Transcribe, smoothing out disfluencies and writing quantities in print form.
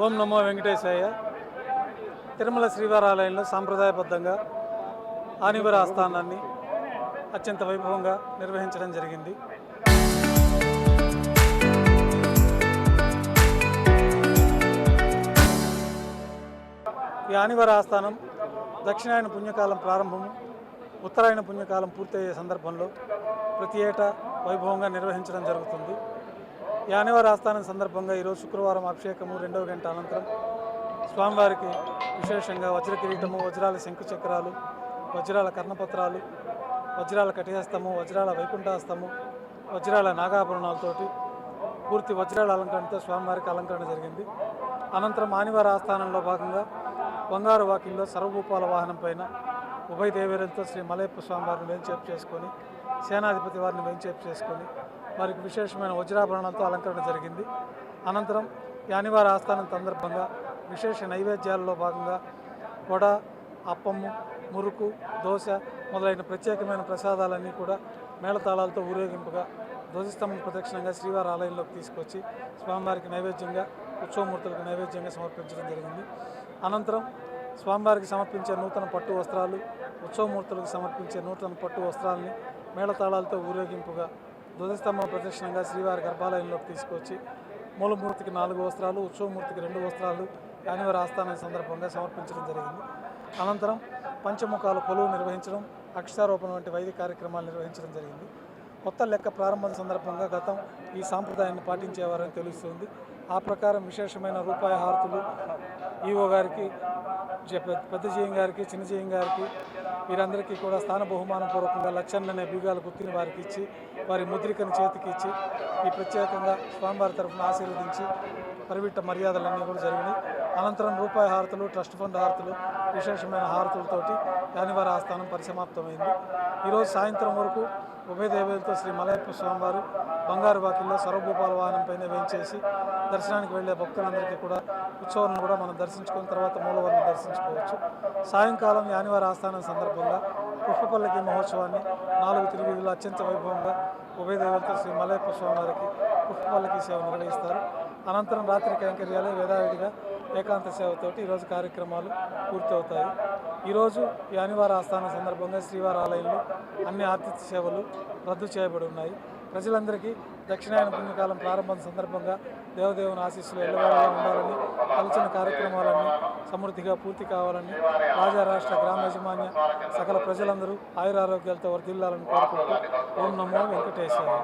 ఓం నమో వెంకటేశాయ. తిరుమల శ్రీవారాలయంలో సాంప్రదాయబద్ధంగా ఆనివర ఆస్థానాన్ని అత్యంత వైభవంగా నిర్వహించడం జరిగింది. ఈ ఆనివర ఆస్థానం దక్షిణాయన పుణ్యకాలం ప్రారంభము, ఉత్తరాయణ పుణ్యకాలం పూర్తయ్యే సందర్భంలో ప్రతి ఏటా వైభవంగా నిర్వహించడం జరుగుతుంది. ఈ ఆనివర ఆస్థానం సందర్భంగా ఈరోజు శుక్రవారం అభిషేకము 2వ గంట అనంతరం స్వామివారికి విశేషంగా వజ్ర కిరీటము, వజ్రాల శంకు చక్రాలు, వజ్రాల కర్ణపత్రాలు, వజ్రాల కటిహస్తము, వజ్రాల వైకుంఠహస్తము, వజ్రాల నాగాభరణాలతోటి పూర్తి వజ్రాల అలంకరణతో స్వామివారికి అలంకరణ జరిగింది. అనంతరం ఆనివార ఆస్థానంలో భాగంగా బంగారు వాకిల్లో సర్వభూపాల వాహనం పైన ఉభయ దేవేరులతో శ్రీ మలయప్ప స్వామివారిని వేంచేపు చేసుకొని, సేనాధిపతి వారిని వేంచేపు చేసుకొని వారికి విశేషమైన వజ్రాభరణాలతో అలంకరణ జరిగింది. అనంతరం ఈ ఆనివార ఆస్థానం సందర్భంగా విశేష నైవేద్యాలలో భాగంగా వడ, అప్పము, మురుకు, దోశ మొదలైన ప్రత్యేకమైన ప్రసాదాలన్నీ కూడా మేళతాళాలతో ఊరేగింపుగా ధ్వజస్తంభం ప్రదక్షిణంగా శ్రీవారి ఆలయంలోకి తీసుకొచ్చి స్వామివారికి నైవేద్యంగా, ఉత్సవమూర్తులకు నైవేద్యంగా సమర్పించడం జరిగింది. అనంతరం స్వామివారికి సమర్పించే నూతన పట్టు వస్త్రాలు, ఉత్సవమూర్తులకు సమర్పించే నూతన పట్టు వస్త్రాలని మేళతాళాలతో ఊరేగింపుగా ధ్వజస్తంభం ప్రదక్షిణంగా శ్రీవారి గర్భాలయంలోకి తీసుకొచ్చి మూలమూర్తికి 4 వస్త్రాలు, ఉత్సవమూర్తికి 2 వస్త్రాలు ఆనివార ఆస్థానం సందర్భంగా సమర్పించడం జరిగింది. అనంతరం పంచముఖాల కొలువు నిర్వహించడం, అక్షరారోపణ వంటి వైదిక కార్యక్రమాలు నిర్వహించడం జరిగింది. కొత్త లెక్క ప్రారంభం సందర్భంగా గతం ఈ సాంప్రదాయాన్ని పాటించేవారని తెలుస్తుంది. ఆ ప్రకారం విశేషమైన రూపాయి హారతులు ఈవో గారికి, పెద్ద జీఎం గారికి, చిన్న జీఎం గారికి వీరందరికీ కూడా స్థాన బహుమానం పూర్వకంగా లచ్చన్ననే బీగాలు గుర్తిని వారికి ఇచ్చి, వారి ముద్రికను చేతికి ఇచ్చి ఈ ప్రత్యేకంగా స్వామివారి తరఫున ఆశీర్వదించి పరివిట్ట మర్యాదలన్నీ కూడా జరిగినాయి. అనంతరం రూపాయి హారతులు, ట్రస్ట్ ఫండ్ హారతులు, విశేషమైన హారతులతోటి ఆనివార ఆస్థానం పరిసమాప్తమైంది. ఈరోజు సాయంత్రం వరకు ఉభయ దేవేలతో శ్రీ మలయప్ప స్వామివారు బంగారు వాకిల్లో సర్వభూపాల వాహనం పైన వేయించేసి దర్శనానికి వెళ్ళే భక్తులందరికీ కూడా ఉత్సవాలను కూడా మనం దర్శించుకున్న తర్వాత మూలవారిని దర్శించుకోవచ్చు. సాయంకాలం ఆనివార ఆస్థానం సందర్భంగా పుష్పపల్లకి మహోత్సవాన్ని 4 తిరువీధులు అత్యంత వైభవంగా ఉభయ దేవతలతో శ్రీ మలయప్ప స్వామివారికి పుష్పపల్లకి సేవ నిర్వహిస్తారు. అనంతరం రాత్రి కైంకర్యాలు వేదావిడిగా ఏకాంత సేవతోటి ఈరోజు కార్యక్రమాలు పూర్తవుతాయి. ఈరోజు ఈ ఆనివార ఆస్థానం సందర్భంగా శ్రీవారి ఆలయంలో అన్ని ఆతిథ్య సేవలు రద్దు చేయబడి ఉన్నాయి. ప్రజలందరికీ దక్షిణాయన పుణ్యకాలం ప్రారంభం సందర్భంగా దేవదేవుని ఆశీస్సులు ఎల్లవేళలా ఉండాలని, తలచిన కార్యక్రమాలన్నీ సమృద్ధిగా పూర్తి కావాలని, రాజా రాష్ట్ర గ్రామ యజమాన్య సకల ప్రజలందరూ ఆయురారోగ్యాలతో వర్ధిల్లాలని కోరుకుంటూ ఓం నమో వెంకటేశ్వర.